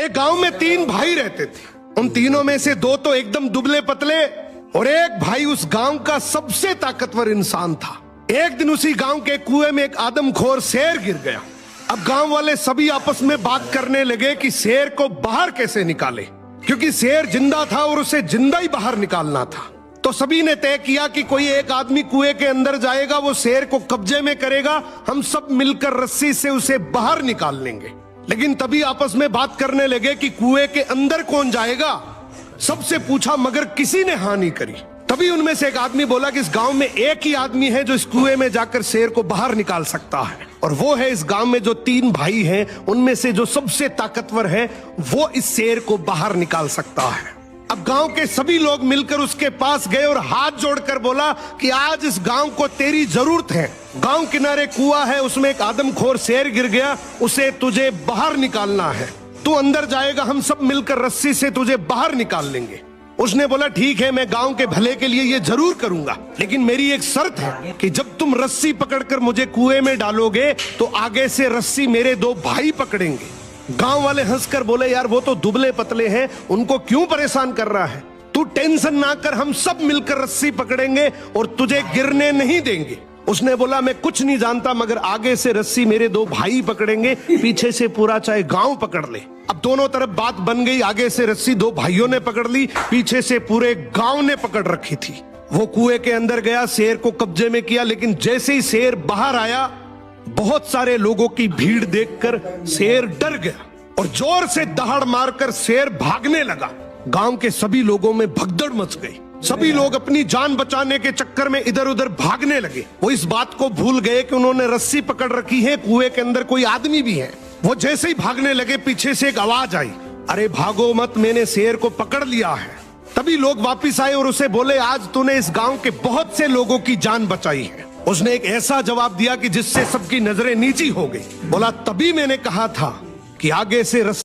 एक गांव में 3 भाई रहते थे। उन तीनों में से 2 तो एकदम दुबले पतले और एक भाई उस गांव का सबसे ताकतवर इंसान था। एक दिन उसी गांव के कुएं में एक आदमखोर शेर गिर गया। अब गांव वाले सभी आपस में बात करने लगे कि शेर को बाहर कैसे निकाले, क्योंकि शेर जिंदा था और उसे जिंदा ही बाहर निकालना था। तो सभी ने तय किया कि कोई एक आदमी कुएं के अंदर जाएगा, वो शेर को कब्जे में करेगा, हम सब मिलकर रस्सी से उसे बाहर निकाल लेंगे। लेकिन तभी आपस में बात करने लगे कि कुएं के अंदर कौन जाएगा। सबसे पूछा मगर किसी ने हाँ नहीं करी। तभी उनमें से एक आदमी बोला कि इस गांव में एक ही आदमी है जो इस कुएं में जाकर शेर को बाहर निकाल सकता है, और वो है इस गांव में जो 3 भाई हैं उनमें से जो सबसे ताकतवर है, वो इस शेर को बाहर निकाल सकता है। अब गांव के सभी लोग मिलकर उसके पास गए और हाथ जोड़कर बोला कि आज इस गांव को तेरी जरूरत है। गांव किनारे कुआं है, उसमें एक आदमखोर शेर गिर गया, उसे तुझे बाहर निकालना है। तू अंदर जाएगा, हम सब मिलकर रस्सी से तुझे बाहर निकाल लेंगे। उसने बोला ठीक है, मैं गांव के भले के लिए ये जरूर करूंगा, लेकिन मेरी एक शर्त है कि जब तुम रस्सी पकड़कर मुझे कुएं में डालोगे तो आगे से रस्सी मेरे 2 भाई पकड़ेंगे। गांव वाले हंसकर बोले यार वो तो दुबले पतले हैं, उनको क्यों परेशान कर रहा है, तू टेंशन ना कर, हम सब मिलकर रस्सी पकड़ेंगे और तुझे गिरने नहीं देंगे। उसने बोला मैं कुछ नहीं जानता, मगर आगे से रस्सी मेरे 2 भाई पकड़ेंगे, पीछे से पूरा चाहे गांव पकड़ ले। अब दोनों तरफ बात बन गई, आगे से रस्सी 2 भाइयों ने पकड़ ली, पीछे से पूरे गांव ने पकड़ रखी थी। वो कुएं के अंदर गया, शेर को कब्जे में किया, लेकिन जैसे ही शेर बाहर आया, बहुत सारे लोगों की भीड़ देखकर शेर डर गया और जोर से दहाड़ मारकर शेर भागने लगा। गांव के सभी लोगों में भगदड़ मच गई। सभी लोग अपनी जान बचाने के चक्कर में इधर उधर भागने लगे। वो इस बात को भूल गए कि उन्होंने रस्सी पकड़ रखी है, कुएं के अंदर कोई आदमी भी है। वो जैसे ही भागने लगे, पीछे से एक आवाज आई, अरे भागो मत, मैंने शेर को पकड़ लिया है। तभी लोग वापिस आए और उसे बोले आज तूने इस गांव के बहुत से लोगों की जान बचाई है। उसने एक ऐसा जवाब दिया कि जिससे सबकी नजरें नीची हो गई। बोला तभी मैंने कहा था कि आगे से